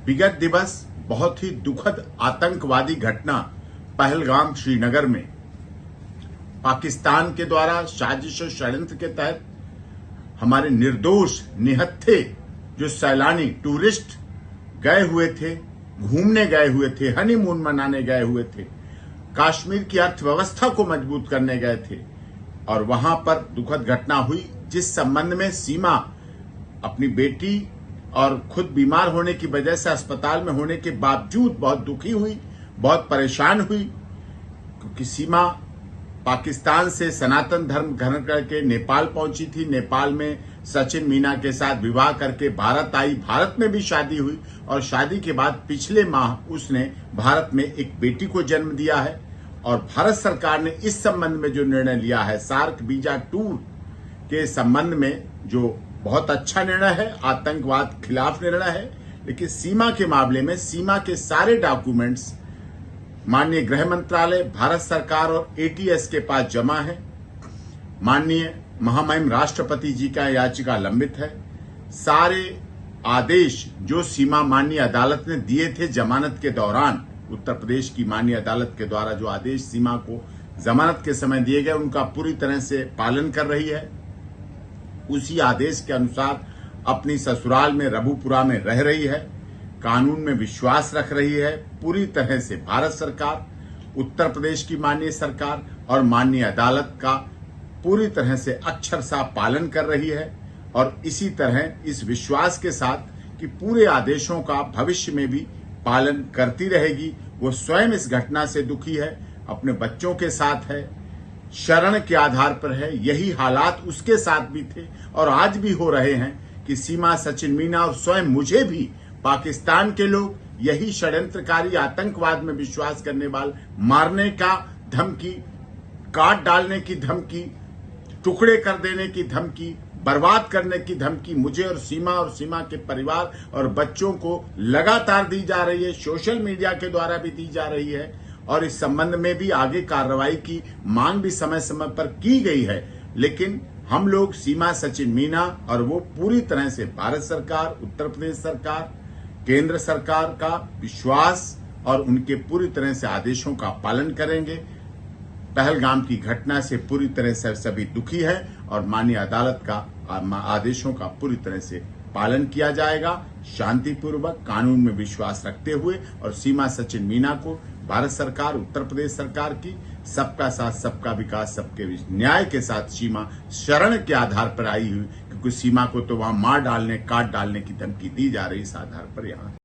विगत दिवस बहुत ही दुखद आतंकवादी घटना पहलगाम श्रीनगर में पाकिस्तान के द्वारा साजिश और षड्यंत्र के तहत हमारे निर्दोष निहत्थे जो सैलानी टूरिस्ट गए हुए थे, घूमने गए हुए थे, हनीमून मनाने गए हुए थे, कश्मीर की अर्थव्यवस्था को मजबूत करने गए थे और वहां पर दुखद घटना हुई जिस संबंध में सीमा अपनी बेटी और खुद बीमार होने की वजह से अस्पताल में होने के बावजूद बहुत दुखी हुई, बहुत परेशान हुई, क्योंकि सीमा पाकिस्तान से सनातन धर्म ग्रहण करके नेपाल पहुंची थी। नेपाल में सचिन मीना के साथ विवाह करके भारत आई, भारत में भी शादी हुई और शादी के बाद पिछले माह उसने भारत में एक बेटी को जन्म दिया है। और भारत सरकार ने इस संबंध में जो निर्णय लिया है, सार्क वीजा टूर के संबंध में, जो बहुत अच्छा निर्णय है, आतंकवाद खिलाफ निर्णय है, लेकिन सीमा के मामले में सीमा के सारे डॉक्यूमेंट्स माननीय गृह मंत्रालय, भारत सरकार और एटीएस के पास जमा है। माननीय महामहिम राष्ट्रपति जी का याचिका लंबित है। सारे आदेश जो सीमा माननीय अदालत ने दिए थे जमानत के दौरान, उत्तर प्रदेश की माननीय अदालत के द्वारा जो आदेश सीमा को जमानत के समय दिए गए, उनका पूरी तरह से पालन कर रही है। उसी आदेश के अनुसार अपनी ससुराल में रबुपुरा में रह रही है, कानून में विश्वास रख रही है। पूरी तरह से भारत सरकार, उत्तर प्रदेश की माननीय सरकार और माननीय अदालत का पूरी तरह से अक्षरशः पालन कर रही है और इसी तरह इस विश्वास के साथ कि पूरे आदेशों का भविष्य में भी पालन करती रहेगी। वो स्वयं इस घटना से दुखी है, अपने बच्चों के साथ है, शरण के आधार पर है। यही हालात उसके साथ भी थे और आज भी हो रहे हैं कि सीमा, सचिन मीना और स्वयं मुझे भी पाकिस्तान के लोग यही षड्यंत्रकारी आतंकवाद में विश्वास करने वाले मारने का धमकी, काट डालने की धमकी, टुकड़े कर देने की धमकी, बर्बाद करने की धमकी मुझे और सीमा के परिवार और बच्चों को लगातार दी जा रही है, सोशल मीडिया के द्वारा भी दी जा रही है और इस संबंध में भी आगे कार्रवाई की मांग भी समय समय पर की गई है। लेकिन हम लोग सीमा, सचिन मीना और वो पूरी तरह से भारत सरकार, उत्तर प्रदेश सरकार, केंद्र सरकार का विश्वास और उनके पूरी तरह से आदेशों का पालन करेंगे। पहलगाम की घटना से पूरी तरह से सभी दुखी है और माननीय अदालत का आदेशों का पूरी तरह से पालन किया जाएगा, शांतिपूर्वक, कानून में विश्वास रखते हुए। और सीमा, सचिन मीना को भारत सरकार, उत्तर प्रदेश सरकार की सबका साथ, सबका विकास, सबके न्याय के साथ सीमा शरण के आधार पर आई हुई, क्योंकि सीमा को तो वहां मार डालने, काट डालने की धमकी दी जा रही, इस आधार पर यहाँ